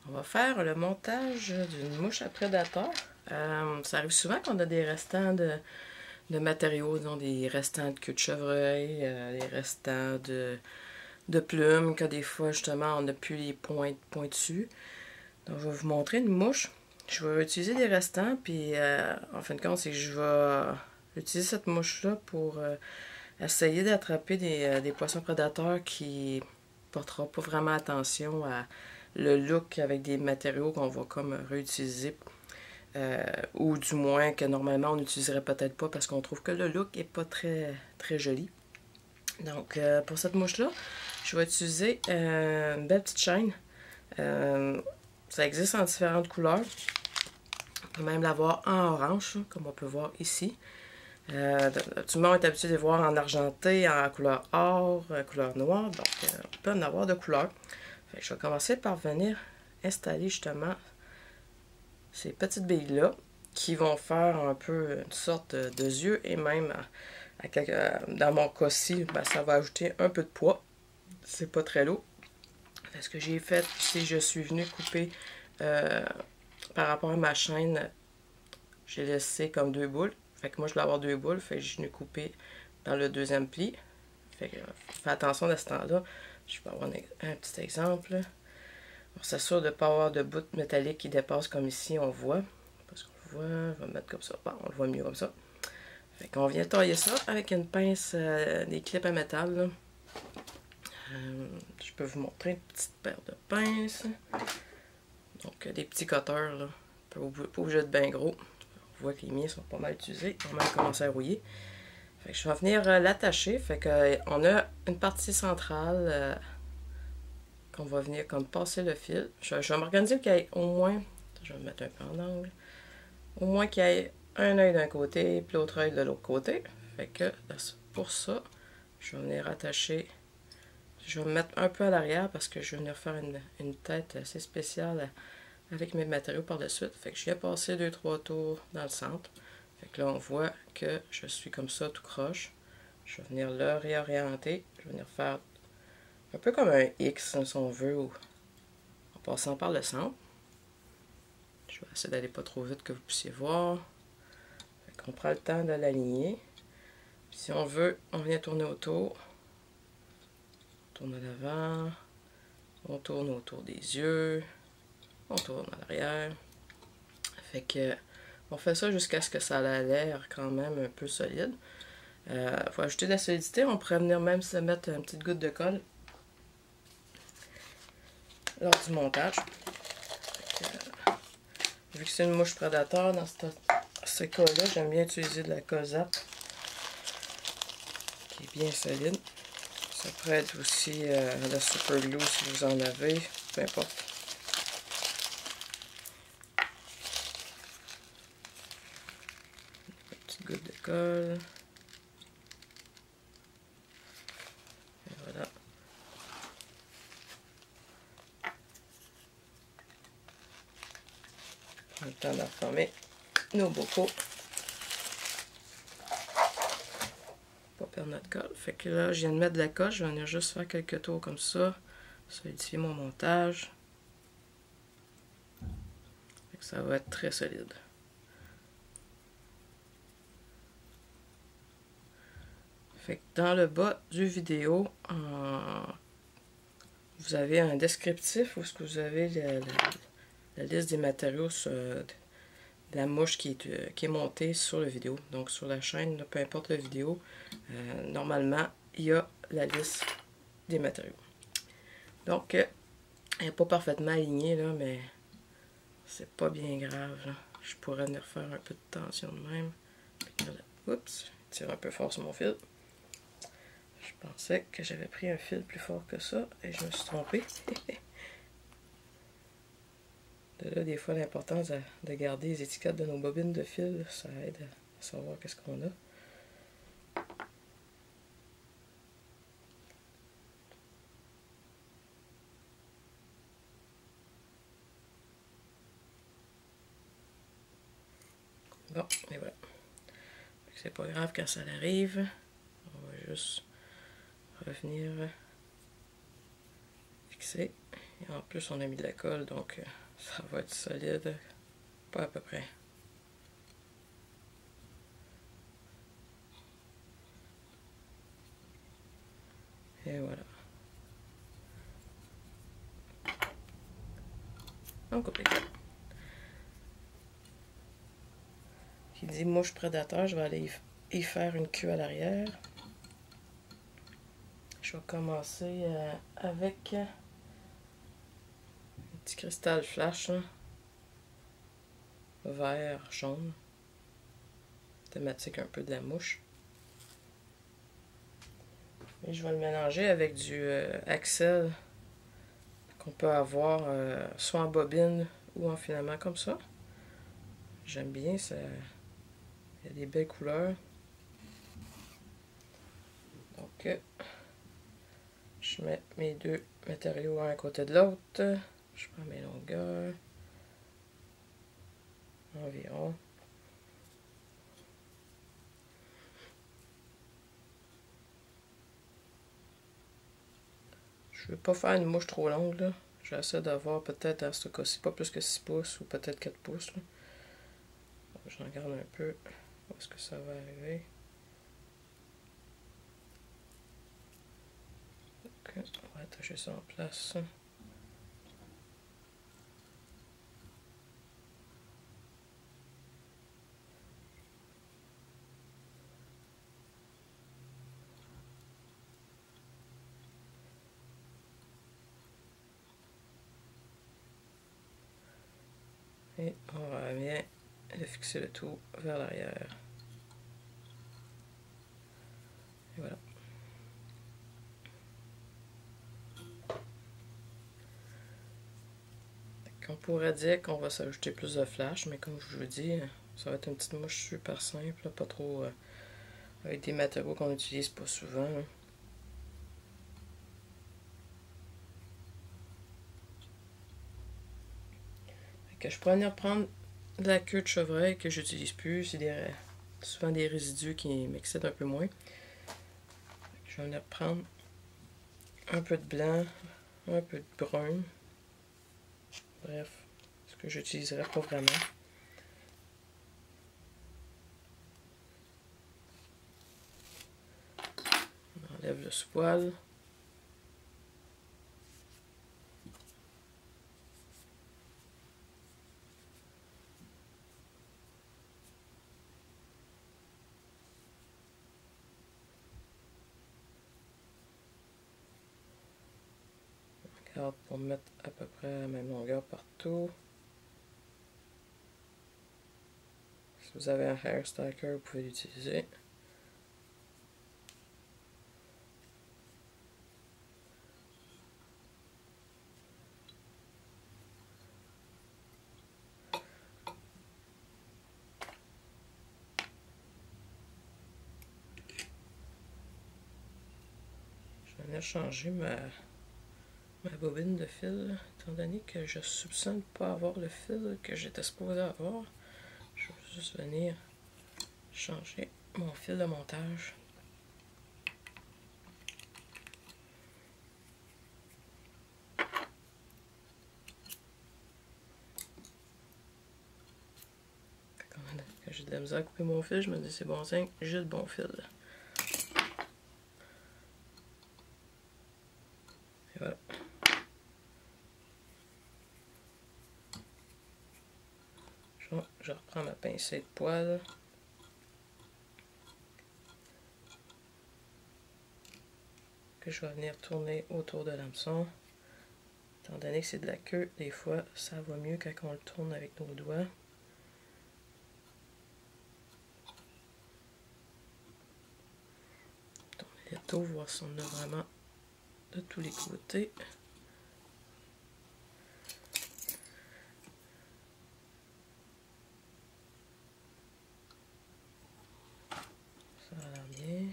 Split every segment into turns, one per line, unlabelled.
On va faire le montage d'une mouche à prédateur. Ça arrive souvent qu'on a des restants de matériaux, disons des restants de queue de chevreuil, des restants de plumes, que des fois justement on n'a plus les pointus. Donc je vais vous montrer une mouche. Je vais utiliser des restants, puis en fin de compte, c'est que je vais utiliser cette mouche-là pour essayer d'attraper des poissons prédateurs qui ne porteront pas vraiment attention à le look avec des matériaux qu'on va comme réutiliser. Ou du moins que normalement on n'utiliserait peut-être pas parce qu'on trouve que le look est pas très, très joli. Donc pour cette mouche-là, je vais utiliser une belle petite chaîne. Ça existe en différentes couleurs. On peut même l'avoir en orange, comme on peut voir ici. Tout le monde est habitué de les voir en argenté, en couleur or, couleur noire. Donc on peut en avoir de couleurs. Je vais commencer par venir installer justement ces petites billes-là qui vont faire un peu une sorte de yeux et même dans mon cas-ci, ben, ça va ajouter un peu de poids. C'est pas très lourd. Ce que j'ai fait, c'est je suis venu couper par rapport à ma chaîne, j'ai laissé comme 2 boules. Fait que moi je voulais avoir 2 boules, fait que je suis venu couper dans le deuxième pli. Fait que fais attention à ce temps-là. Je vais avoir un petit exemple. On s'assure de ne pas avoir de bout métallique qui dépasse comme ici, on voit. Parce qu'on le voit, on va mettre comme ça. Bon, on le voit mieux comme ça. Fait qu'on vient tailler ça avec une pince, des clips à métal. Je peux vous montrer une petite paire de pinces. Donc, des petits cutters, là. Pas obligé de bien gros. On voit que les miens sont pas mal utilisés. On va commencer à rouiller. Fait que je vais venir l'attacher. Fait qu'on a une partie centrale qu'on va venir comme passer le fil. Je vais m'organiser qu'il y ait au moins, je vais me mettre un peu en angle, au moins qu'il y ait un œil d'un côté puis l'autre œil de l'autre côté. Fait que pour ça, je vais venir attacher, je vais me mettre un peu à l'arrière parce que je vais venir faire une tête assez spéciale avec mes matériaux par la suite. Fait que je viens passer 2-3 tours dans le centre. Fait que là on voit que je suis comme ça tout croche. Je vais venir le réorienter, je vais venir faire un peu comme un X, si on veut, en passant par le centre. Je vais essayer d'aller pas trop vite que vous puissiez voir. On prend le temps de l'aligner. Si on veut, on vient tourner autour. On tourne à l'avant. On tourne autour des yeux. On tourne à l'arrière. Fait que on fait ça jusqu'à ce que ça ait l'air quand même un peu solide. Faut ajouter de la solidité. On pourrait venir même se mettre une petite goutte de colle lors du montage. Vu que c'est une mouche prédateur, dans ce cas-là, j'aime bien utiliser de la colle Zap qui est bien solide. Ça pourrait être aussi la super glue si vous en avez, peu importe. Une petite goutte de colle. Et voilà. On a le temps de reformer nos bocaux. Pas perdre notre colle. Fait que là, je viens de mettre de la colle. Je vais venir juste faire quelques tours comme ça. Solidifier mon montage. Fait que ça va être très solide. Fait que dans le bas du vidéo, vous avez un descriptif où vous avez la liste des matériaux de la mouche qui est montée sur la vidéo. Donc sur la chaîne, peu importe la vidéo, normalement, il y a la liste des matériaux. Donc, elle n'est pas parfaitement alignée, là, mais c'est pas bien grave. Là. Je pourrais venir faire un peu de tension de même. Oups, je tire un peu fort sur mon fil. Je pensais que j'avais pris un fil plus fort que ça et je me suis trompée. De là, des fois, l'importance de garder les étiquettes de nos bobines de fil, ça aide à savoir qu'est-ce qu'on a. Bon, et voilà. C'est pas grave quand ça arrive. On va juste revenir fixer. Et en plus, on a mis de la colle, donc ça va être solide. Pas à peu près. Et voilà. On coupe les câbles. Qui dit mouche prédateur, je vais aller y faire une queue à l'arrière. Je vais commencer avec un petit cristal flash, hein, vert, jaune, thématique un peu de la mouche. Et je vais le mélanger avec du Axel qu'on peut avoir soit en bobine ou en filament comme ça. J'aime bien, ça, il y a des belles couleurs. Donc, je mets mes deux matériaux un à côté de l'autre. Je prends mes longueurs. Environ. Je ne veux pas faire une mouche trop longue, là. J'essaie d'avoir peut-être à ce cas-ci pas plus que 6 pouces ou peut-être 4 pouces. J'en garde un peu. Où est-ce que ça va arriver? Donc, on va attacher ça en place. Et on va bien fixer le tout vers l'arrière. Et voilà. On pourrait dire qu'on va s'ajouter plus de flash, mais comme je vous dis, ça va être une petite mouche super simple, pas trop avec des matériaux qu'on n'utilise pas souvent. Là. Que je pourrais venir prendre de la queue de chevreuil que j'utilise plus, c'est souvent des résidus qui m'excitent un peu moins. Je vais venir prendre un peu de blanc, un peu de brun, bref, ce que j'utiliserai pas vraiment. On enlève le spoil. Pour mettre à peu près la même longueur partout. Si vous avez un hair stacker, vous pouvez l'utiliser. Je vais venir changer ma bobine de fil, étant donné que je soupçonne pas avoir le fil que j'étais supposé avoir. Je vais juste venir changer mon fil de montage. Quand j'ai de la misère à couper mon fil, je me dis c'est bon signe, j'ai le bon fil. Et voilà. Je reprends ma pincée de poêle. Que je vais venir tourner autour de l'hameçon. Étant donné que c'est de la queue, des fois, ça va mieux quand on le tourne avec nos doigts. Tourner le tout, voir si on a vraiment de tous les côtés. Ça a l'air bien.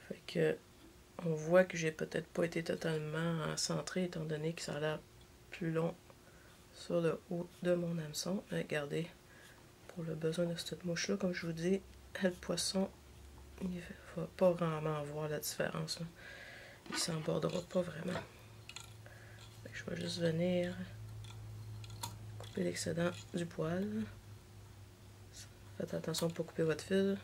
Fait que on voit que j'ai peut-être pas été totalement centré étant donné que ça a l'air plus long sur le haut de mon hameçon. Regardez, pour le besoin de cette mouche-là, comme je vous dis, le poisson, il va pas vraiment voir la différence. Là. il s'embordera pas vraiment. Je vais juste venir couper l'excédent du poil. Faites attention pour couper votre fil.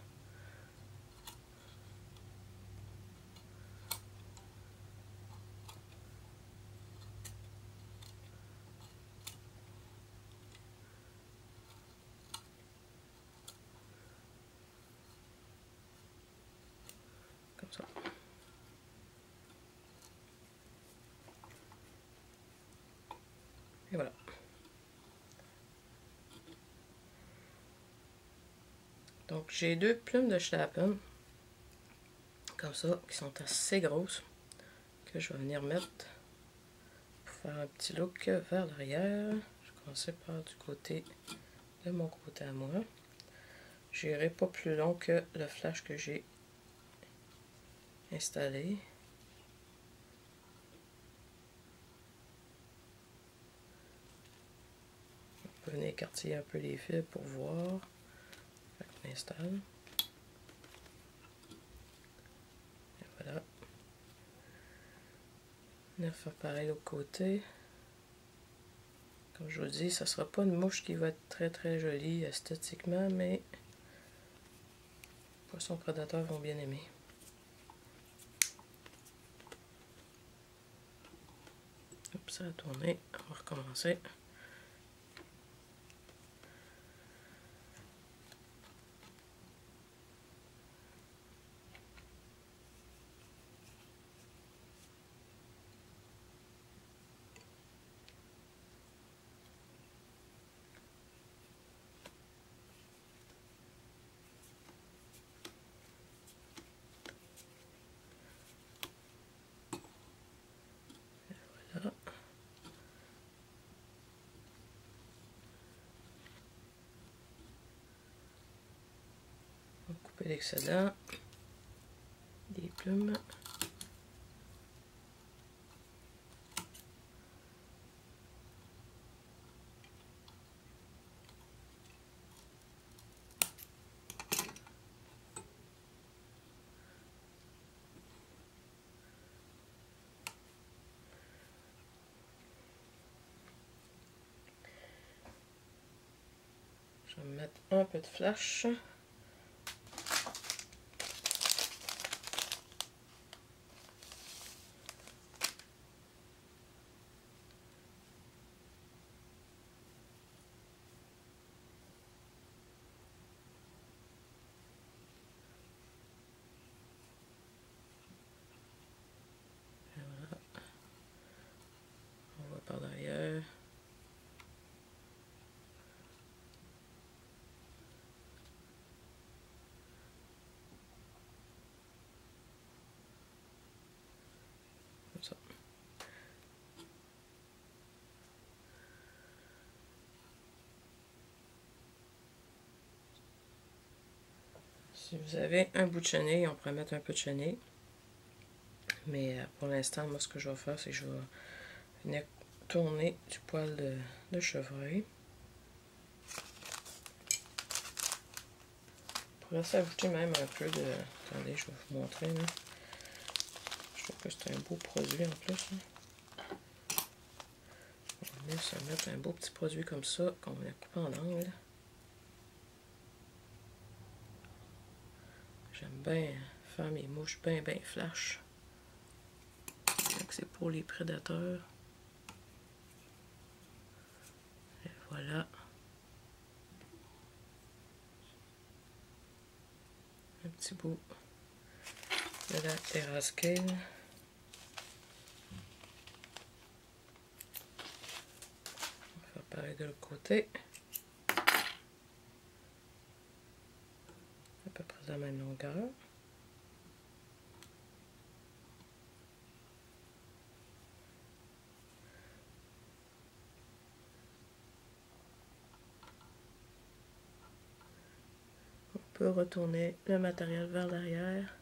Comme ça. Et voilà. Donc j'ai deux plumes de Schlappen, comme ça, qui sont assez grosses, que je vais venir mettre pour faire un petit look vers l'arrière. Je vais commencer par du côté de mon côté à moi. J'irai pas plus long que le flash que j'ai installé. On peut venir écarter un peu les fils pour voir. On installe. Et voilà. On va faire pareil de l'autre côté. Comme je vous dis, ça ne sera pas une mouche qui va être très très jolie esthétiquement, mais les poissons prédateurs vont bien aimer. Hop, ça a tourné. On va recommencer. Voilà. On va couper l'excédent des plumes. Je vais mettre un peu de flash. Et voilà. On va par derrière. Comme ça. Si vous avez un bout de chenille, on pourrait mettre un peu de chenille. Mais pour l'instant, moi, ce que je vais faire, c'est que je vais venir tourner du poil de chevreuil. On pourrait s'ajouter même un peu de... Attendez, je vais vous montrer. Là. Je trouve que c'est un beau produit en plus. Là. On va venir se mettre un beau petit produit comme ça, qu'on va couper en angle. J'aime bien faire mes mouches bien flash. C'est pour les prédateurs. Et voilà. Un petit bout de la terrascale. On va faire pareil de l'autre côté. À peu près de la même longueur. On peut retourner le matériel vers l'arrière.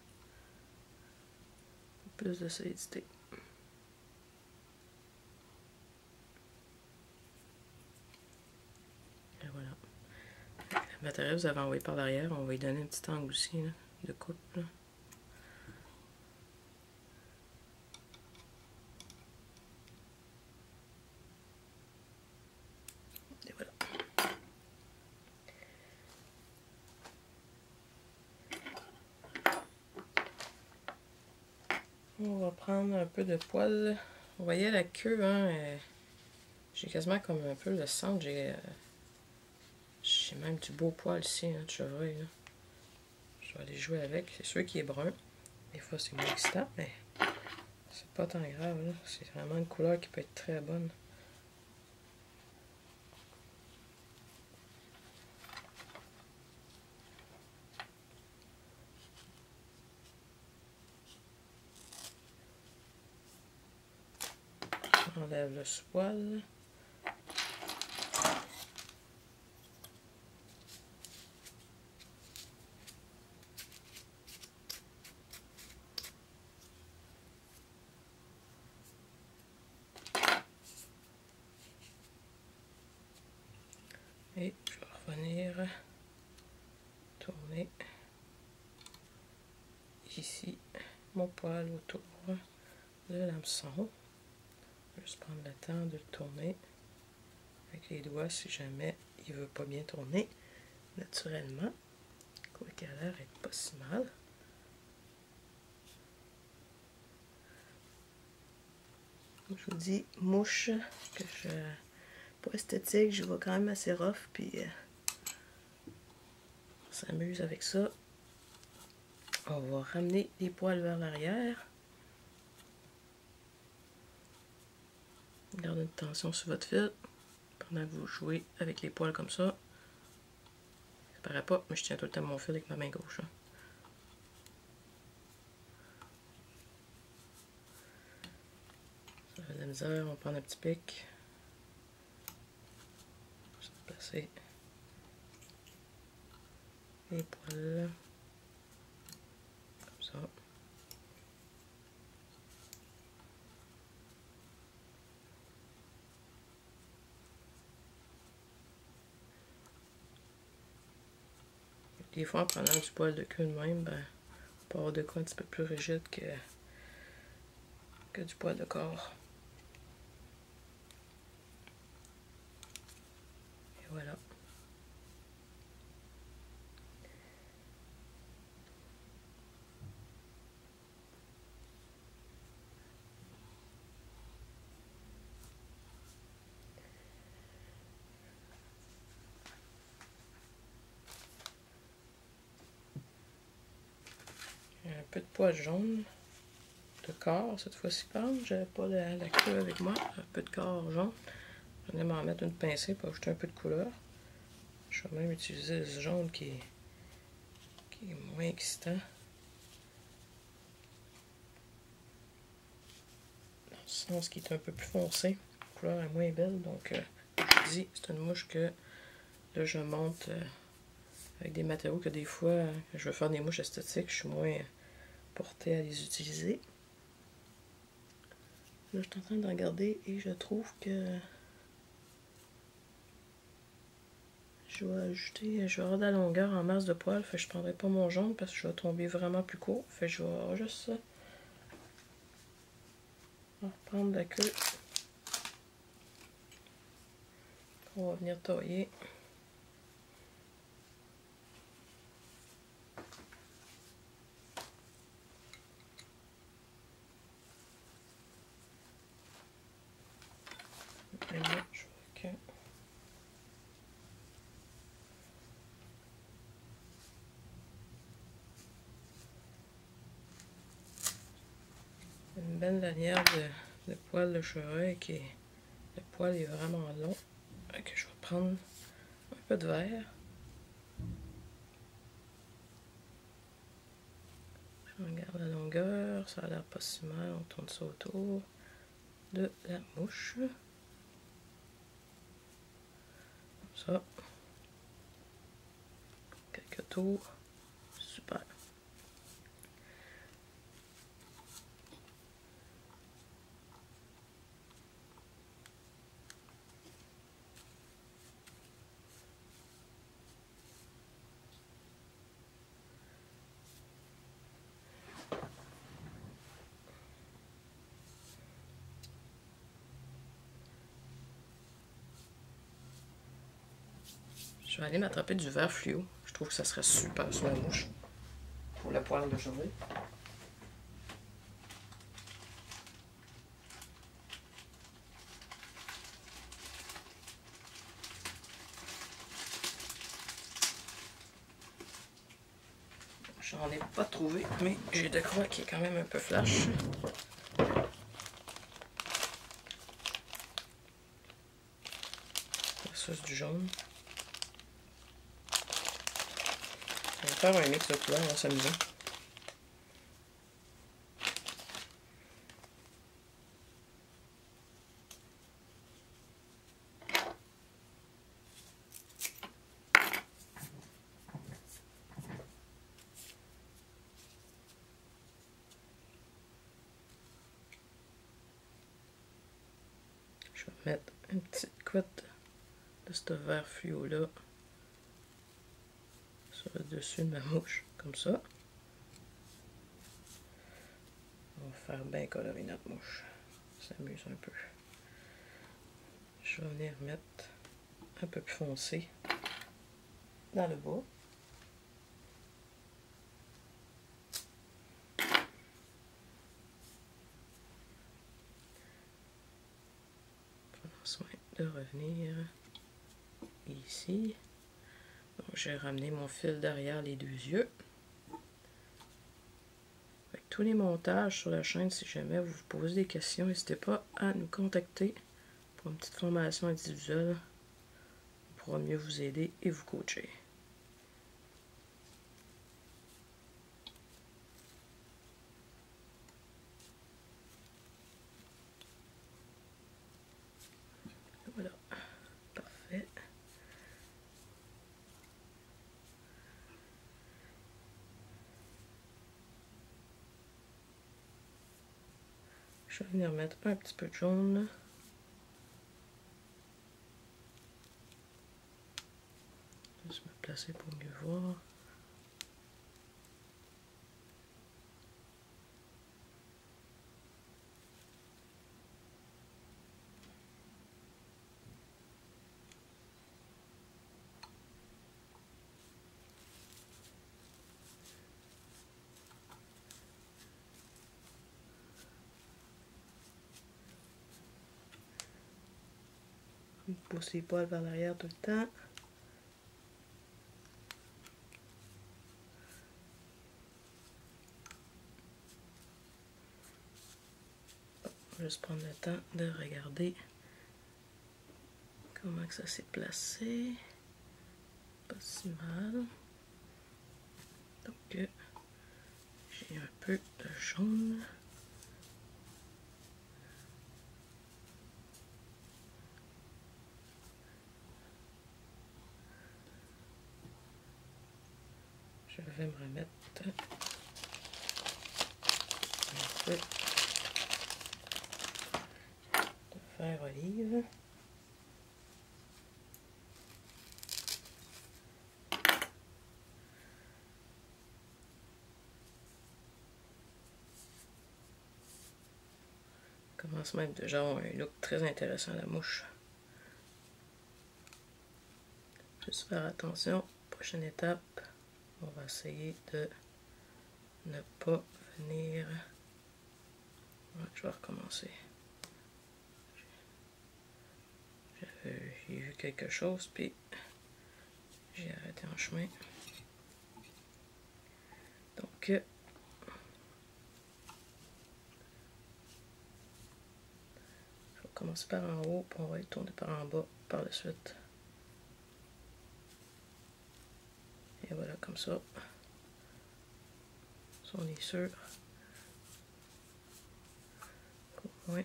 Plus de solidité. Et voilà. Le matériel que vous avez envoyé par l'arrière, on va lui donner un petit angle aussi là, de coupe. Là. On va prendre un peu de poil. Vous voyez la queue, hein? J'ai quasiment comme un peu le centre. J'ai même du beau poil ici, hein, de chevreuil. Là. Je vais aller jouer avec. C'est sûr qu'il est brun. Des fois, c'est moins excitant, mais c'est pas tant grave. C'est vraiment une couleur qui peut être très bonne. J'enlève le poil. Et je vais revenir tourner ici mon poil autour de l'hameçon. Juste prendre le temps de le tourner avec les doigts si jamais il ne veut pas bien tourner naturellement. Quoi qu'il a l'air d'être pas si mal. Je vous dis, mouche, que je pas esthétique, je vais quand même assez rough, puis on s'amuse avec ça. On va ramener les poils vers l'arrière. Gardez une tension sur votre fil pendant que vous jouez avec les poils comme ça. Ça paraît pas, mais je tiens tout le temps mon fil avec ma main gauche. Hein. Ça fait de la misère, on va prendre un petit pic. Je vais placer les poils comme ça. Des fois, en prenant du poil de queue de même, ben, on peut avoir de quoi un petit peu plus rigide que du poil de corps. Et voilà. Un peu de poil jaune de corps cette fois-ci. J'avais pas la queue avec moi. Un peu de corps jaune. Je vais m'en mettre une pincée pour ajouter un peu de couleur. Je vais même utiliser ce jaune qui est moins excitant. Dans le sens qui est un peu plus foncé. La couleur est moins belle. Donc, je dis, c'est une mouche que là, je monte avec des matériaux que des fois, quand je veux faire des mouches esthétiques, je suis moins portée à les utiliser. Là, je suis en train de regarder et je trouve que je vais avoir de la longueur en masse de poils. Fait que je prendrai pas mon jaune parce que je vais tomber vraiment plus court. Fait que je vais juste reprendre la queue. On va venir tailler. Et là, je vois que une belle lanière de poils de chevreuil qui est. Le poil est vraiment long. Fait que je vais prendre un peu de vert. Je regarde la longueur, ça a l'air pas si mal. On tourne ça autour de la mouche. Comme ça. Quelques tours. Super. Je vais aller m'attraper du vert fluo. Je trouve que ça serait super sur la mouche. Pour le poil de chevreuil. J'en ai pas trouvé, mais j'ai de quoi qui est quand même un peu flash. Ça, c'est du jaune. On va faire un mix de couleurs, on va s'amuser. Je vais mettre une petite couette de ce vert fluo-là sur le dessus de ma mouche, comme ça. On va faire bien colorer notre mouche. Ça s'amuse un peu. Je vais venir mettre un peu plus foncé dans le bas. Prenons soin de revenir ici. J'ai ramené mon fil derrière les deux yeux. Avec tous les montages sur la chaîne, si jamais vous vous posez des questions, n'hésitez pas à nous contacter pour une petite formation individuelle. On pourra mieux vous aider et vous coacher. Voilà, parfait. Je vais venir mettre un petit peu de jaune. Juste me placer pour mieux voir. On pousse les poils vers l'arrière tout le temps. Juste prendre le temps de regarder comment que ça s'est placé. Pas si mal. Donc, j'ai un peu de jaune. Je vais me remettre un peu de vert olive. Commence même déjà à avoir un look très intéressant à la mouche. Juste faire attention. Prochaine étape, on va essayer de ne pas venir. Ouais, je vais recommencer. J'ai vu quelque chose, puis j'ai arrêté en chemin. Donc, je vais commencer par en haut, puis on va y tourner par en bas par la suite. Et voilà, comme ça. Ça, on est sûr. Au moins,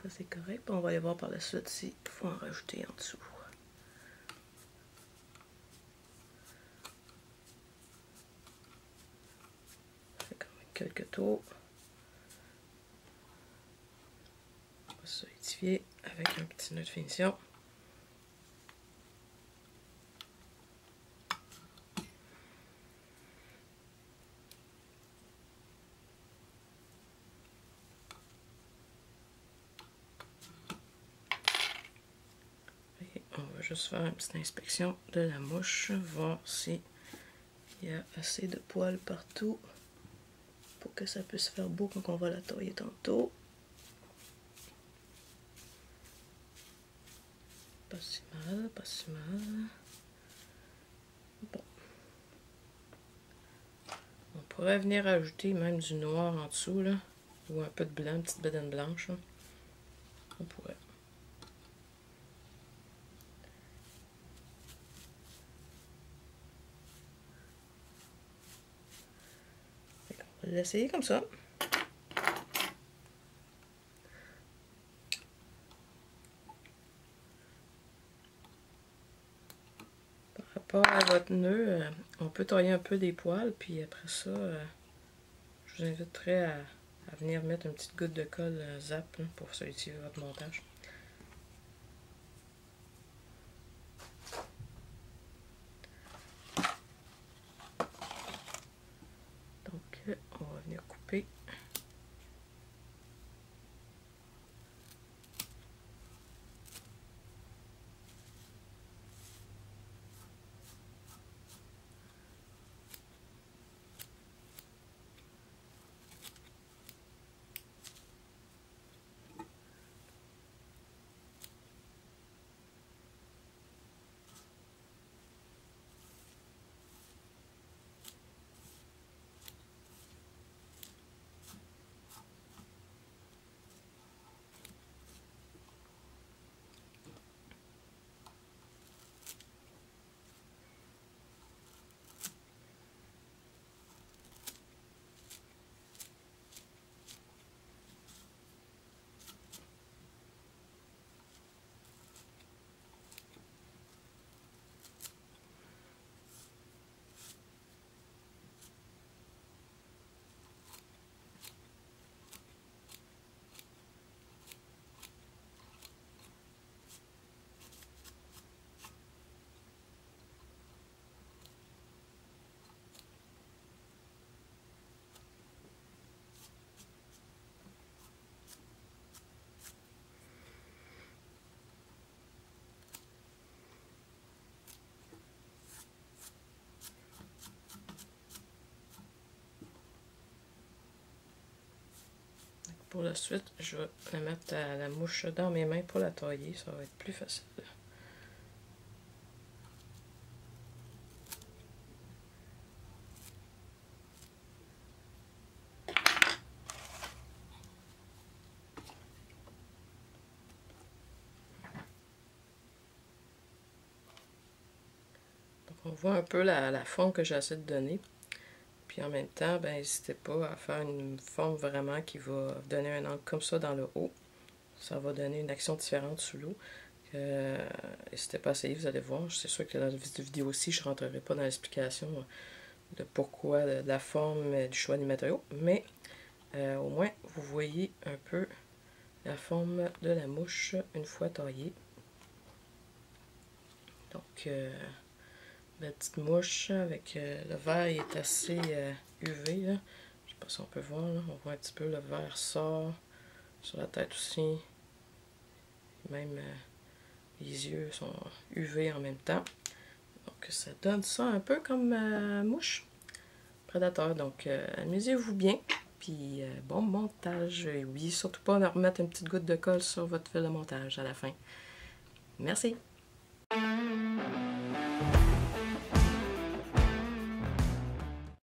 ça c'est correct. Puis on va aller voir par la suite s'il faut en rajouter en dessous. Ça fait quand même quelques tours. On va se solidifier avec un petit nœud de finition. On va juste faire une petite inspection de la mouche, voir si il y a assez de poils partout pour que ça puisse faire beau quand on va la tailler tantôt. Pas si mal, pas si mal. Bon. pourrait venir ajouter même du noir en dessous, là, ou un peu de blanc, une petite bédaine blanche. Là. On pourrait. On va l'essayer comme ça. Par rapport à votre nœud, on peut tailler un peu des poils, puis après ça, je vous inviterai à venir mettre une petite goutte de colle zap là, pour solidifier votre montage. Donc, on va venir couper. Pour la suite, je vais mettre la mouche dans mes mains pour la tailler, ça va être plus facile. Donc on voit un peu la forme que j'essaie de donner. Puis en même temps, ben, n'hésitez pas à faire une forme vraiment qui va donner un angle comme ça dans le haut. Ça va donner une action différente sous l'eau. N'hésitez pas à essayer, vous allez voir. C'est sûr que dans la vidéo aussi, je ne rentrerai pas dans l'explication de pourquoi, de la forme, du choix des matériaux. Mais au moins, vous voyez un peu la forme de la mouche une fois taillée. Donc, la petite mouche avec le verre est assez UV. Là. Je sais pas si on peut voir. Là. On voit un petit peu le verre sort sur la tête aussi. Même les yeux sont UV en même temps. Donc ça donne ça un peu comme mouche prédateur. Donc amusez-vous bien. Puis bon montage. Et oui, surtout pas de remettre une petite goutte de colle sur votre fil de montage à la fin. Merci.